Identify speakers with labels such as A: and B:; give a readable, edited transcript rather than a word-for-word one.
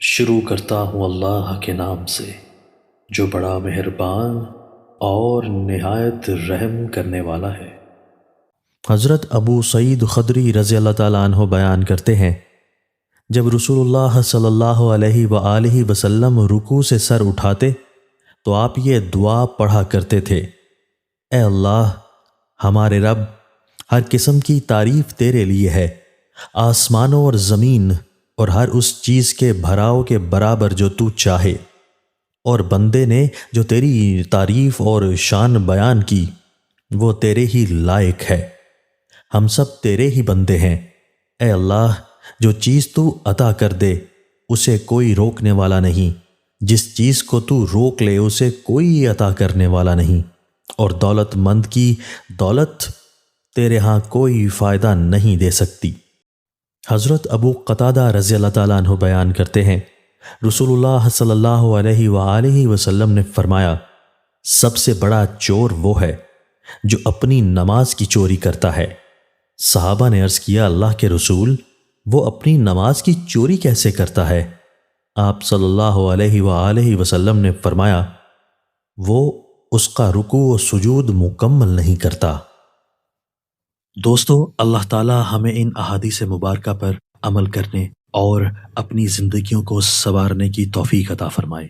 A: شروع کرتا ہوں اللہ کے نام سے جو بڑا مہربان اور نہایت رحم کرنے والا ہے۔
B: حضرت ابو سعید خدری رضی اللہ تعالیٰ عنہ بیان کرتے ہیں، جب رسول اللہ صلی اللہ علیہ وآلہ وسلم رکوع سے سر اٹھاتے تو آپ یہ دعا پڑھا کرتے تھے: اے اللہ ہمارے رب، ہر قسم کی تعریف تیرے لیے ہے، آسمانوں اور زمین اور ہر اس چیز کے بھراؤ کے برابر جو تو چاہے، اور بندے نے جو تیری تعریف اور شان بیان کی وہ تیرے ہی لائق ہے، ہم سب تیرے ہی بندے ہیں۔ اے اللہ جو چیز تو عطا کر دے اسے کوئی روکنے والا نہیں، جس چیز کو تو روک لے اسے کوئی عطا کرنے والا نہیں، اور دولت مند کی دولت تیرے ہاں کوئی فائدہ نہیں دے سکتی۔ حضرت ابو قتادہ رضی اللہ تعالیٰ عنہ بیان کرتے ہیں، رسول اللہ صلی اللہ علیہ وآلہ وسلم نے فرمایا، سب سے بڑا چور وہ ہے جو اپنی نماز کی چوری کرتا ہے۔ صحابہ نے عرض کیا، اللہ کے رسول، وہ اپنی نماز کی چوری کیسے کرتا ہے؟ آپ صلی اللہ علیہ وآلہ وسلم نے فرمایا، وہ اس کا رکوع و سجود مکمل نہیں کرتا۔
A: دوستو، اللہ تعالی ہمیں ان احادیث مبارکہ پر عمل کرنے اور اپنی زندگیوں کو سنوارنے کی توفیق عطا فرمائے۔